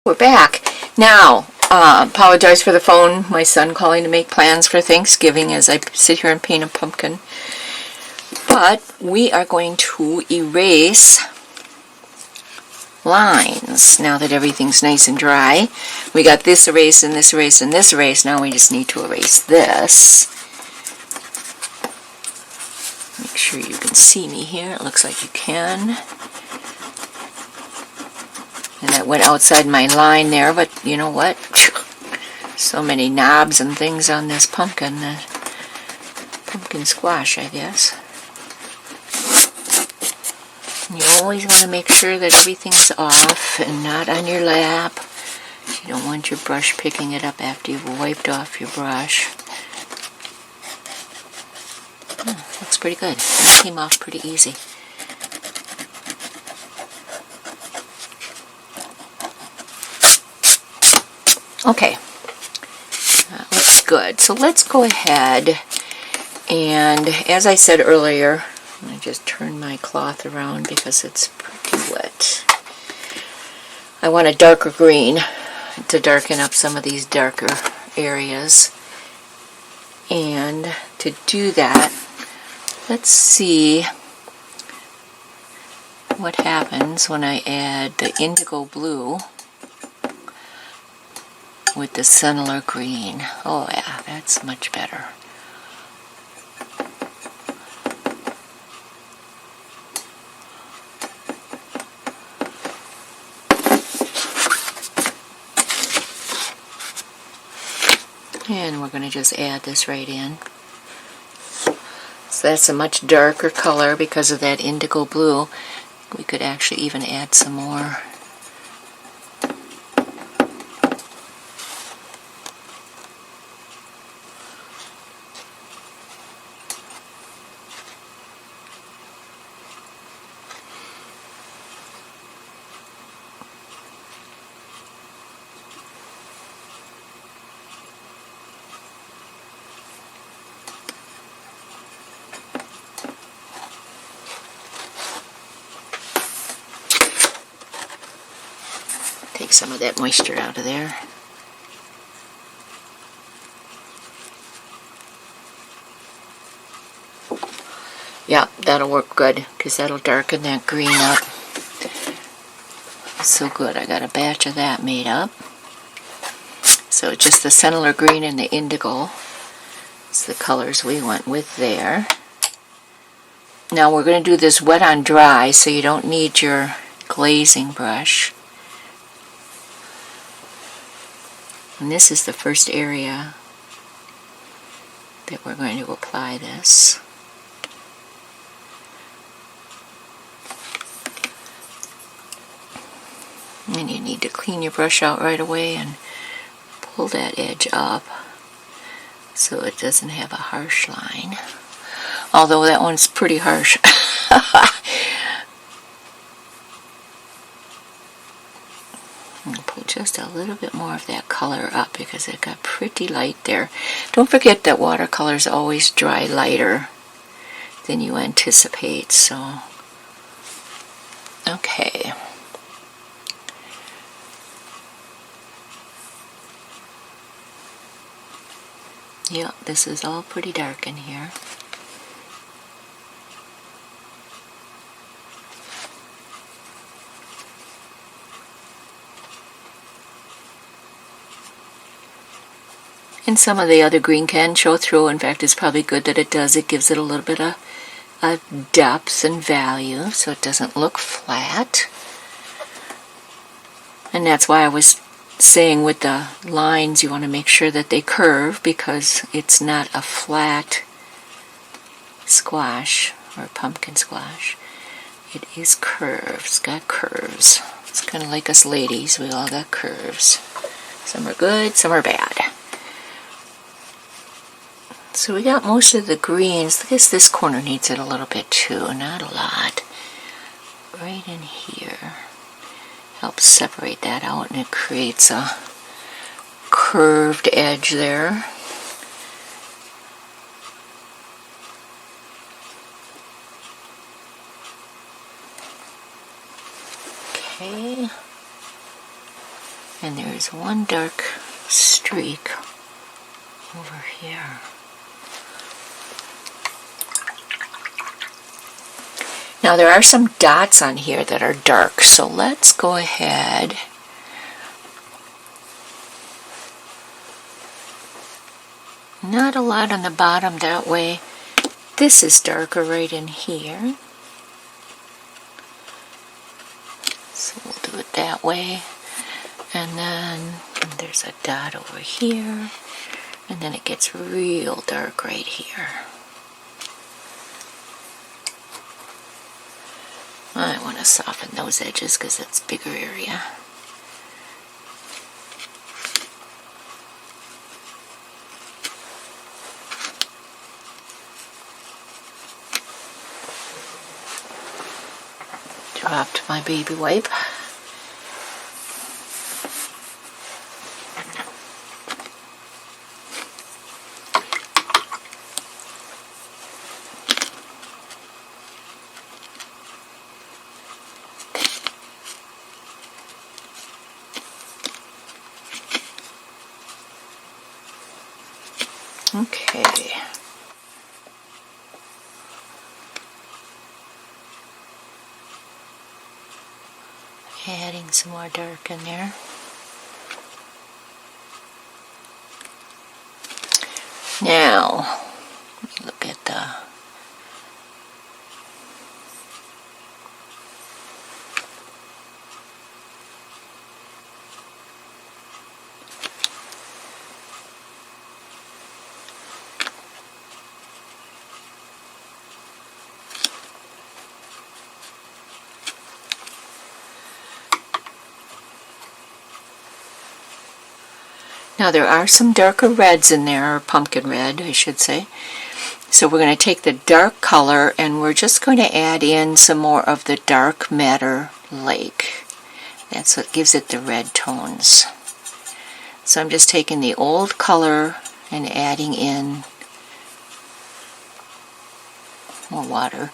We're back. Now, apologize for the phone. My son calling to make plans for Thanksgiving as I sit here and paint a pumpkin. But we are going to erase lines now that everything's nice and dry. We got this erase and this erase and this erase. Now we just need to erase this. Make sure you can see me here. It looks like you can. And that went outside my line there, but you know what? So many knobs and things on this pumpkin. Pumpkin squash, I guess. You always want to make sure that everything's off and not on your lap. You don't want your brush picking it up after you've wiped off your brush. Looks pretty good. That came off pretty easy. Okay, that looks good. So let's go ahead and, as I said earlier, I'm going to just turn my cloth around because it's pretty wet. I want a darker green to darken up some of these darker areas. And to do that, let's see what happens when I add the indigo blue with the similar green. Oh yeah, that's much better. And we're going to just add this right in. So that's a much darker color because of that indigo blue. We could actually even add some more. Take some of that moisture out of there. Yeah, that'll work good because that'll darken that green up. So good. I got a batch of that made up. So just the similar green and the indigo. It's the colors we went with there. Now we're going to do this wet on dry, so you don't need your glazing brush. And this is the first area that we're going to apply this. And you need to clean your brush out right away and pull that edge up so it doesn't have a harsh line. Although that one's pretty harsh. I'm going to pull just a little bit more of that color up because it got pretty light there. Don't forget that watercolors always dry lighter than you anticipate, so okay. Yeah, this is all pretty dark in here. And some of the other green can show through. In fact, it's probably good that it does. It gives it a little bit of depth and value so it doesn't look flat. And that's why I was saying with the lines you want to make sure that they curve because it's not a flat squash or pumpkin squash. It is curved. It's got curves. It's kind of like us ladies. We all got curves. Some are good, some are bad. So we got most of the greens. I guess this corner needs it a little bit too, not a lot. Right in here. Helps separate that out and it creates a curved edge there. Okay. And there's one dark streak over here. Now there are some dots on here that are dark, so let's go ahead not a lot on the bottom that way. This is darker right in here, so we'll do it that way. And then there's a dot over here, and then it gets real dark right here. I want to soften those edges because it's a bigger area. Dropped my baby wipe. Okay. Adding some more dark in there. Now, let me look at the Now there are some darker reds in there, or pumpkin red I should say. So we're going to take the dark color and we're just going to add in some more of the dark matter lake. That's what gives it the red tones. So I'm just taking the old color and adding in more water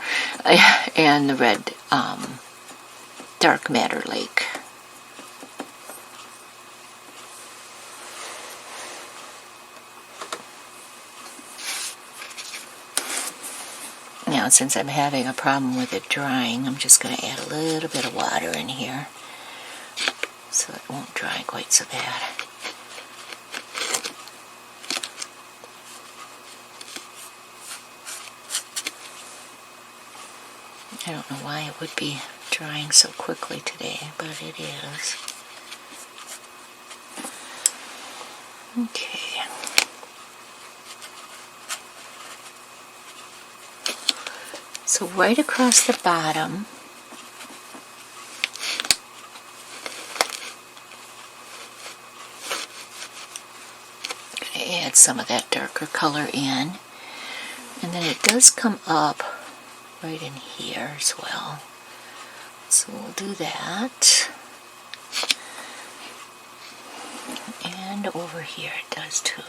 and the red dark matter lake. Now, since I'm having a problem with it drying, I'm just going to add a little bit of water in here so it won't dry quite so bad. I don't know why it would be drying so quickly today, but it is. Okay. So right across the bottom, I'm going to add some of that darker color in, and then it does come up right in here as well. So we'll do that, and over here it does too.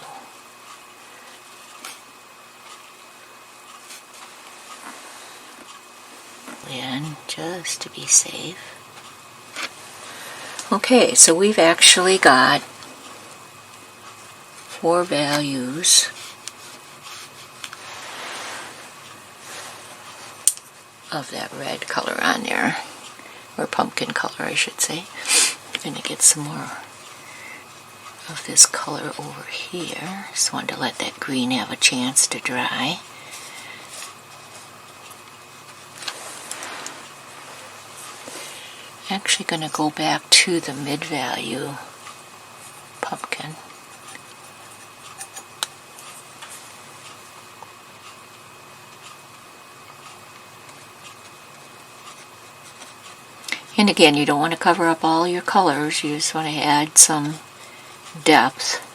In just to be safe. Okay, so we've actually got 4 values of that red color on there, or pumpkin color I should say. I'm going to get some more of this color over here. Just wanted to let that green have a chance to dry. Actually going to go back to the mid-value pumpkin. And again, you don't want to cover up all your colors, you just want to add some depth.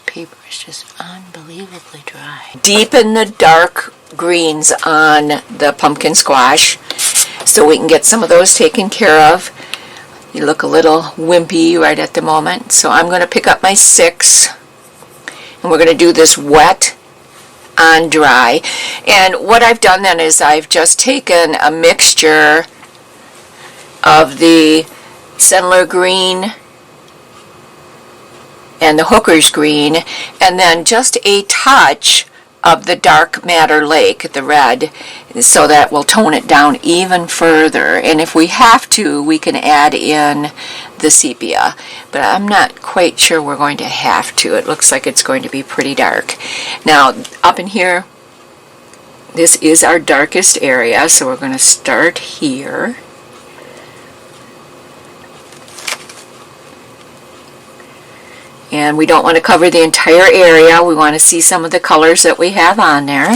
Paper is just unbelievably dry. Deepen the dark greens on the pumpkin squash so we can get some of those taken care of. You look a little wimpy right at the moment, so I'm going to pick up my 6, and we're going to do this wet on dry. And what I've done then is I've just taken a mixture of the Sendler green and the Hooker's green, and then just a touch of the dark matter lake, the red, so that will tone it down even further. And if we have to, we can add in the sepia, but I'm not quite sure we're going to have to. It looks like it's going to be pretty dark. Now up in here, this is our darkest area, so we're going to start here. And we don't want to cover the entire area. We want to see some of the colors that we have on there.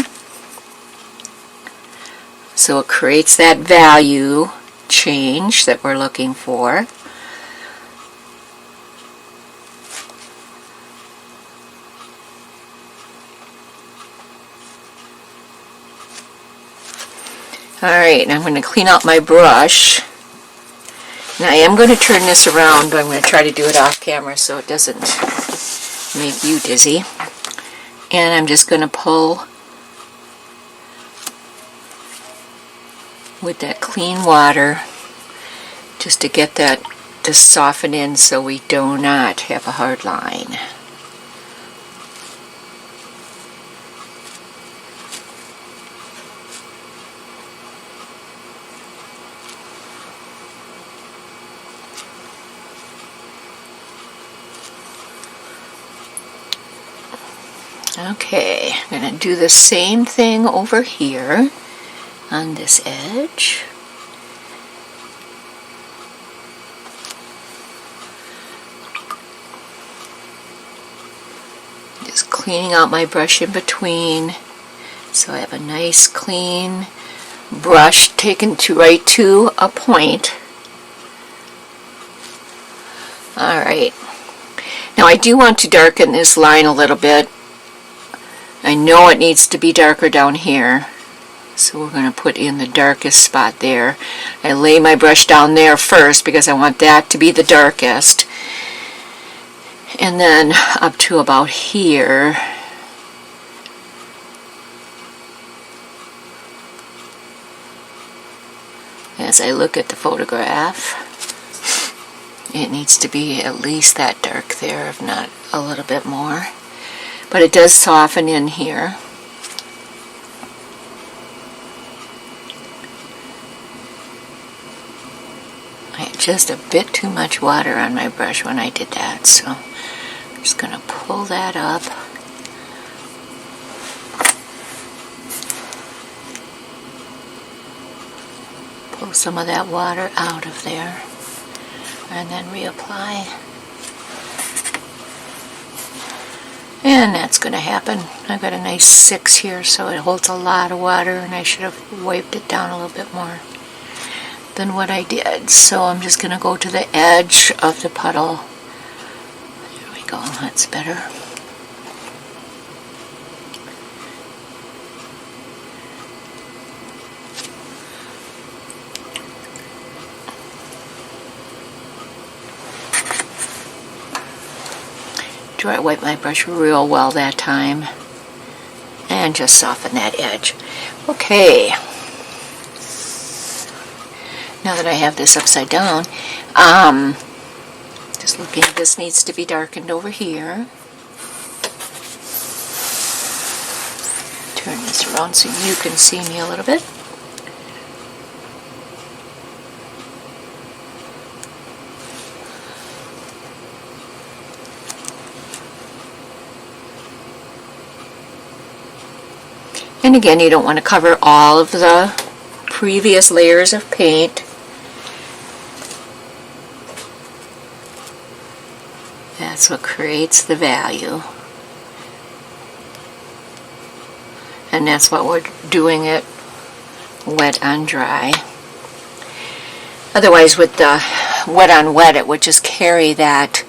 So it creates that value change that we're looking for. Alright, I'm going to clean out my brush. Now I am going to turn this around, but I'm going to try to do it off camera so it doesn't make you dizzy. And I'm just going to pull with that clean water just to get that to soften in so we do not have a hard line. Okay, I'm going to do the same thing over here on this edge. Just cleaning out my brush in between so I have a nice clean brush taken right to a point. Alright, now I do want to darken this line a little bit. I know it needs to be darker down here, so we're going to put in the darkest spot there. I lay my brush down there first because I want that to be the darkest, and then up to about here. As I look at the photograph, it needs to be at least that dark there, if not a little bit more. But it does soften in here. I had just a bit too much water on my brush when I did that, so I'm just going to pull that up. Pull some of that water out of there and then reapply. And that's going to happen. I've got a nice 6 here, so it holds a lot of water, and I should have wiped it down a little bit more than what I did. So I'm just going to go to the edge of the puddle. There we go, that's better. I wipe my brush real well that time and just soften that edge. Okay, now that I have this upside down, just looking, this needs to be darkened over here. Turn this around so you can see me a little bit. And again, you don't want to cover all of the previous layers of paint. That's what creates the value. And that's what we're doing it wet on dry. Otherwise, with the wet on wet, it would just carry that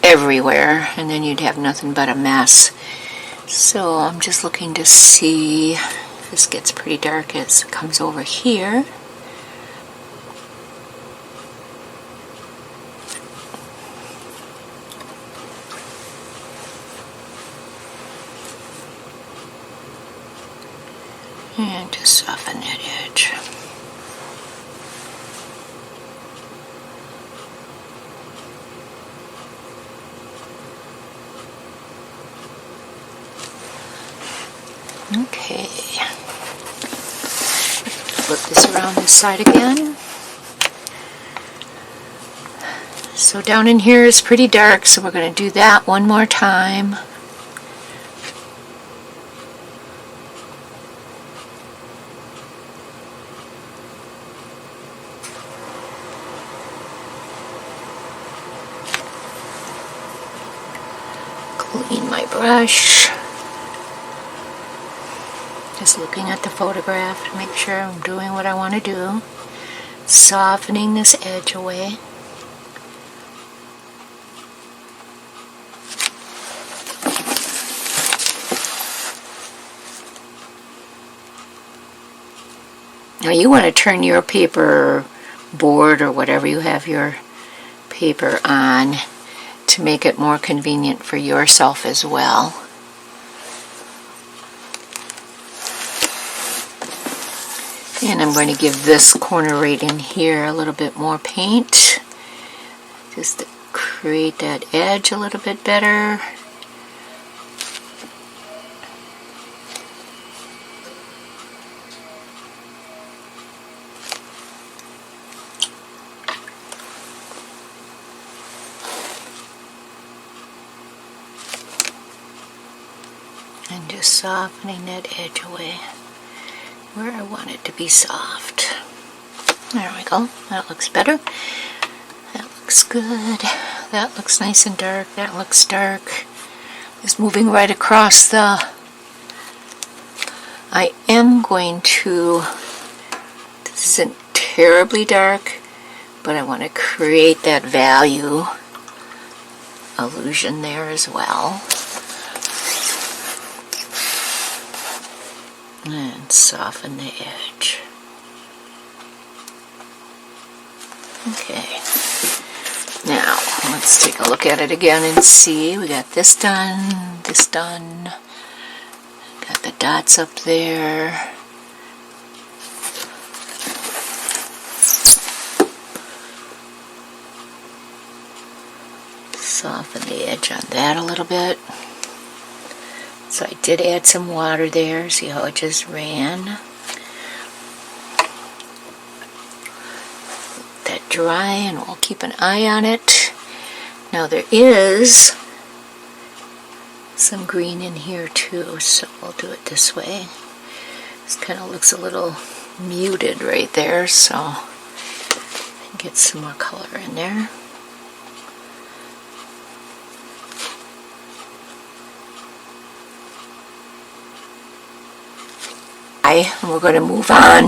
everywhere, and then you'd have nothing but a mess. So I'm just looking to see, this gets pretty dark as it comes over here. And just soften that edge. Okay. Flip this around this side again. So down in here is pretty dark, so we're going to do that one more time. Clean my brush. Just looking at the photograph to make sure I'm doing what I want to do. Softening this edge away. Now you want to turn your paper board or whatever you have your paper on to make it more convenient for yourself as well. And I'm going to give this corner right in here a little bit more paint, just to create that edge a little bit better. And just softening that edge away where I want it to be soft. There we go. That looks better. That looks good. That looks nice and dark. That looks dark. Just moving right across the... I am going to... This isn't terribly dark, but I want to create that value illusion there as well. And soften the edge. Okay. Now, let's take a look at it again and see. We got this done, this done. Got the dots up there. Soften the edge on that a little bit. So I did add some water there. See how it just ran? Let that dry and we'll keep an eye on it. Now there is some green in here too, so we'll do it this way. This kind of looks a little muted right there, so get some more color in there. And we're going to move on,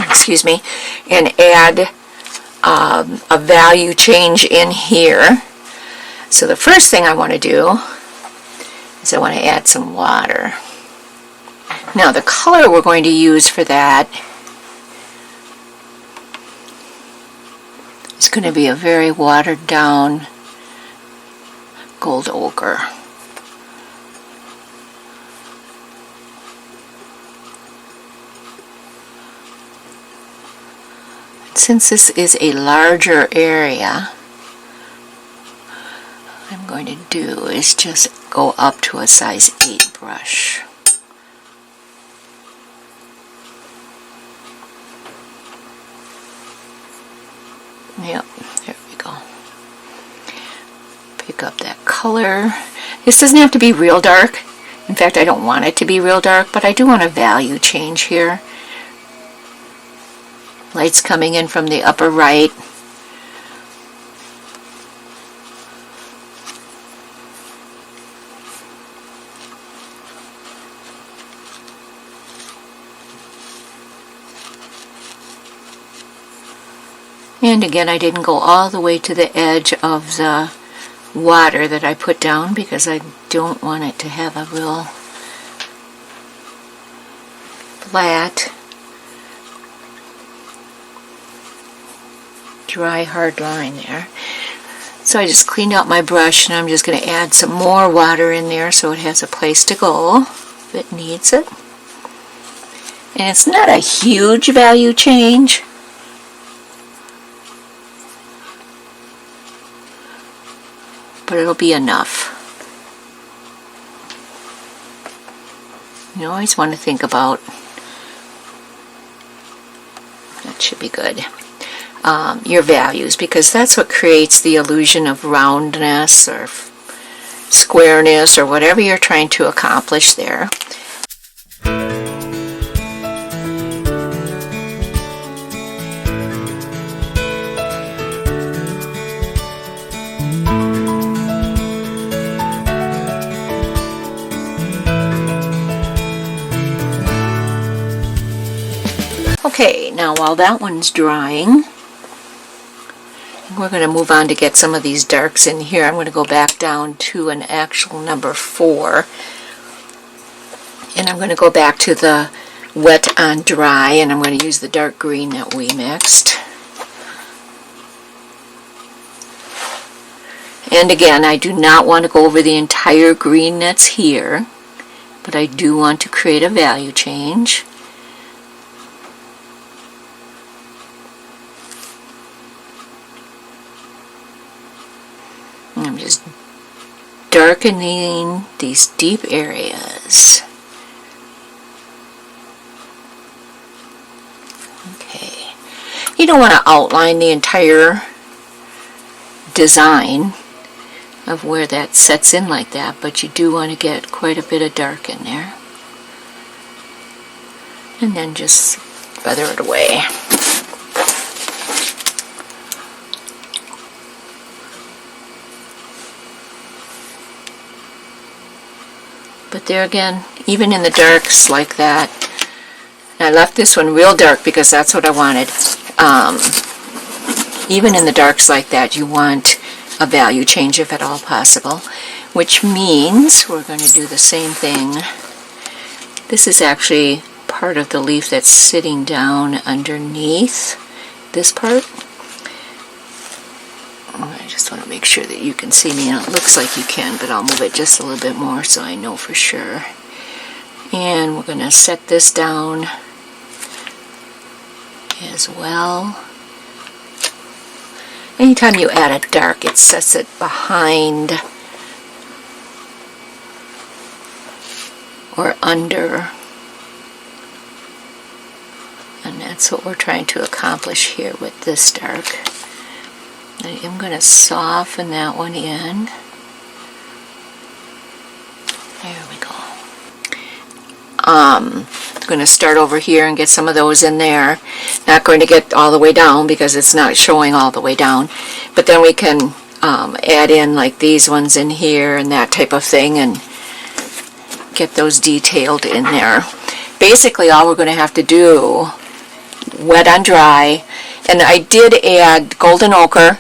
excuse me, and add a value change in here. So the first thing I want to do is I want to add some water. Now the color we're going to use for that is going to be a very watered down gold ochre. Since this is a larger area, what I'm going to do is just go up to a size 8 brush. Yep, there we go. Pick up that color. This doesn't have to be real dark. In fact, I don't want it to be real dark, but I do want a value change here. Light's coming in from the upper right. And again, I didn't go all the way to the edge of the water that I put down because I don't want it to have a real flat, dry, hard line there. So I just cleaned out my brush and I'm just going to add some more water in there so it has a place to go if it needs it. And it's not a huge value change, but it'll be enough. You always want to think about, that should be good, your values, because that's what creates the illusion of roundness or squareness or whatever you're trying to accomplish there. Okay, now while that one's drying, we're going to move on to get some of these darks in here. I'm going to go back down to an actual number 4. And I'm going to go back to the wet on dry, and I'm going to use the dark green that we mixed. And again, I do not want to go over the entire green that's here, but I do want to create a value change. I'm just darkening these deep areas. Okay. You don't want to outline the entire design of where that sets in like that, but you do want to get quite a bit of dark in there. And then just feather it away. But there again, even in the darks like that, I left this one real dark because that's what I wanted. Even in the darks like that, you want a value change if at all possible, which means we're going to do the same thing. This is actually part of the leaf that's sitting down underneath this part. I just want to make sure that you can see me, and it looks like you can, but I'll move it just a little bit more so I know for sure. And we're going to set this down as well. Anytime you add a dark, it sets it behind or under. And that's what we're trying to accomplish here with this dark. I am going to soften that one in. There we go. I'm going to start over here and get some of those in there. Not going to get all the way down because it's not showing all the way down. But then we can add in like these ones in here and that type of thing and get those detailed in there. Basically all we're going to have to do, wet on dry, and I did add golden ochre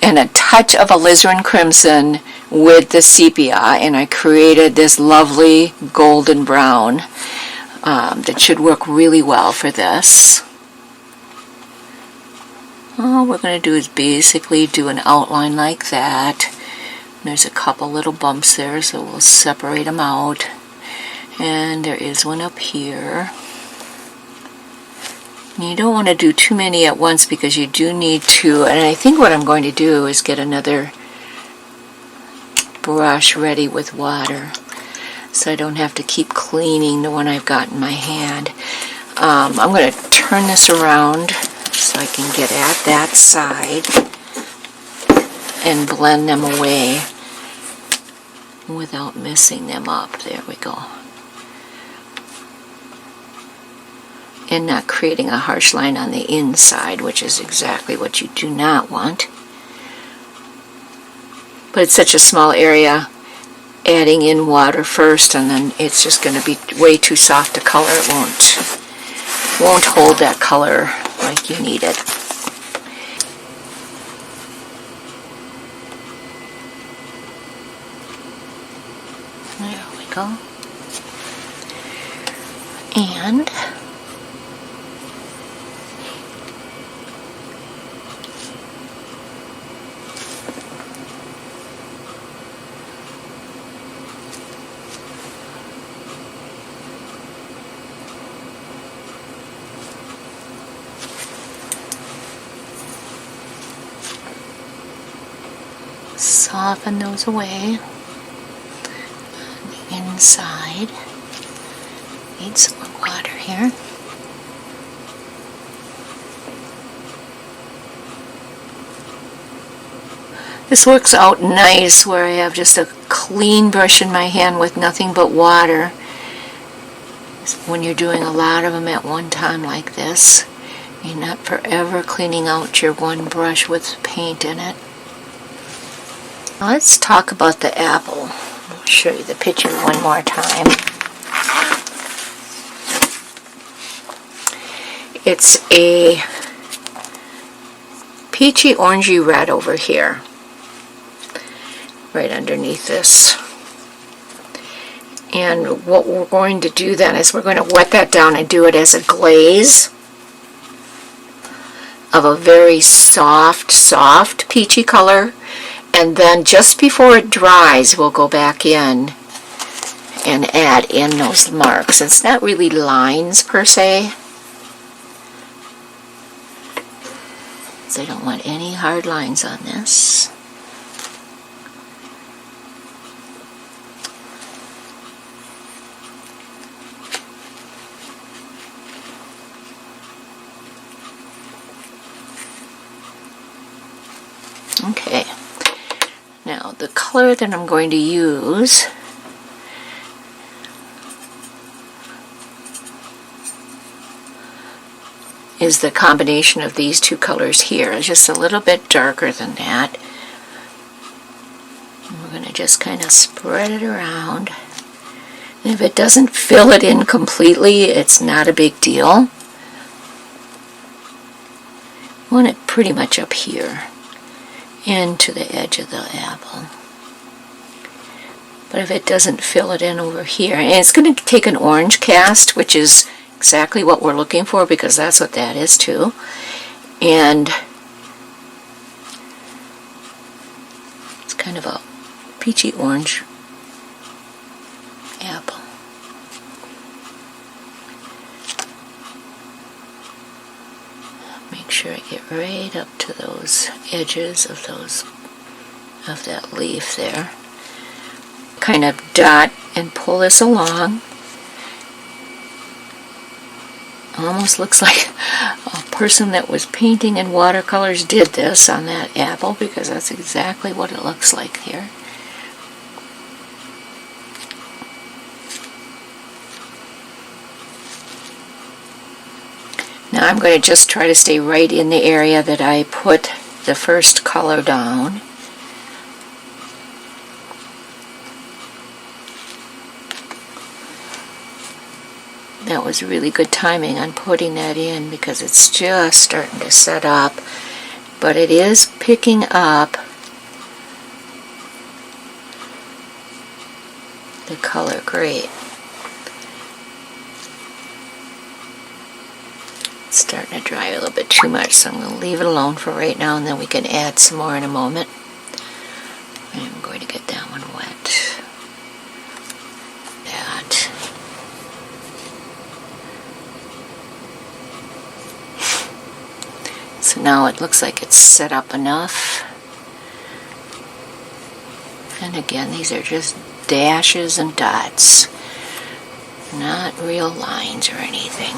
and a touch of alizarin crimson with the sepia, and I created this lovely golden brown that should work really well for this. All we're going to do is basically do an outline like that. There's a couple little bumps there, so we'll separate them out. And there is one up here. You don't want to do too many at once because you do need to, and I think what I'm going to do is get another brush ready with water so I don't have to keep cleaning the one I've got in my hand. I'm going to turn this around so I can get at that side and blend them away without messing them up. There we go. And not creating a harsh line on the inside, which is exactly what you do not want. But it's such a small area, adding in water first, and then it's just going to be way too soft to color. It won't hold that color like you need it. There we go. And soften those away. On the inside, need some more water here. This works out nice where I have just a clean brush in my hand with nothing but water. When you're doing a lot of them at one time like this, you're not forever cleaning out your one brush with paint in it. Now let's talk about the apple. I'll show you the picture one more time. It's a peachy orangey red over here, right underneath this. And what we're going to do then is we're going to wet that down and do it as a glaze of a very soft peachy color. And then just before it dries, we'll go back in and add in those marks. It's not really lines per se, so I don't want any hard lines on this. Okay, now the color that I'm going to use is the combination of these two colors here. It's just a little bit darker than that. And we're going to just kind of spread it around. And if it doesn't fill it in completely, it's not a big deal. I want it pretty much up here, into the edge of the apple. But if it doesn't fill it in over here, and it's going to take an orange cast, which is exactly what we're looking for, because that's what that is too. And it's kind of a peachy orange apple. Make sure I get right up to those edges of that leaf there. Kind of dot and pull this along. Almost looks like a person that was painting in watercolors did this on that apple, because that's exactly what it looks like here. Now I'm going to just try to stay right in the area that I put the first color down. That was really good timing on putting that in, because it's just starting to set up, but it is picking up the color great. It's starting to dry a little bit too much, so I'm going to leave it alone for right now, and then we can add some more in a moment. I'm going to get that one wet. So now it looks like it's set up enough. And again, these are just dashes and dots, not real lines or anything.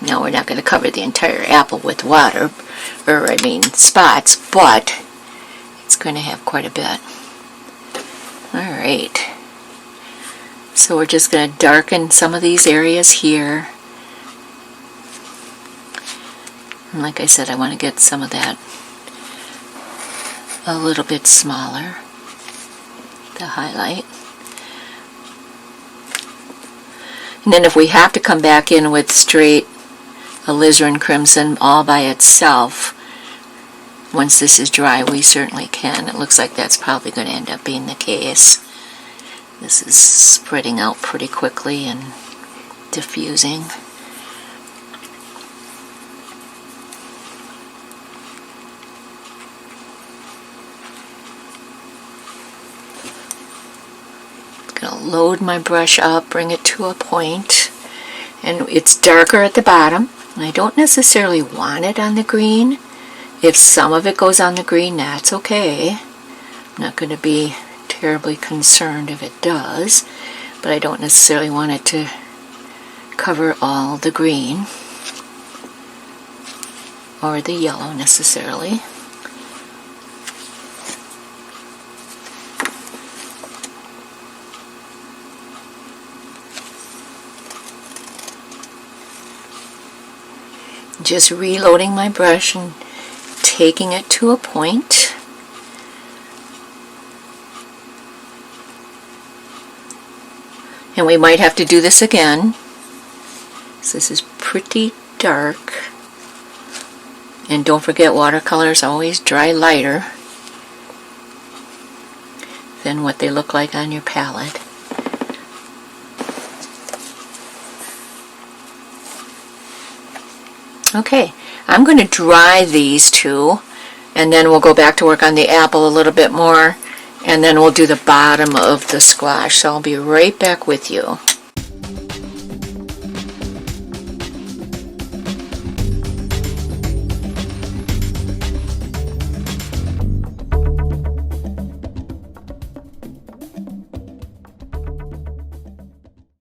Now we're not going to cover the entire apple with water, or I mean spots, but it's going to have quite a bit. Alright. So we're just going to darken some of these areas here. And like I said, I want to get some of that a little bit smaller, the highlight. And then if we have to come back in with straight alizarin crimson all by itself, once this is dry, we certainly can. It looks like that's probably going to end up being the case. This is spreading out pretty quickly and diffusing. I'm going to load my brush up, bring it to a point, And it's darker at the bottom. I don't necessarily want it on the green. If some of it goes on the green, that's okay. I'm not going to be terribly concerned if it does, but I don't necessarily want it to cover all the green or the yellow necessarily. Just reloading my brush and taking it to a point. And we might have to do this again. So this is pretty dark. And don't forget, watercolors always dry lighter than what they look like on your palette. Okay, I'm going to dry these two, and then we'll go back to work on the apple a little bit more, and then we'll do the bottom of the squash. So I'll be right back with you.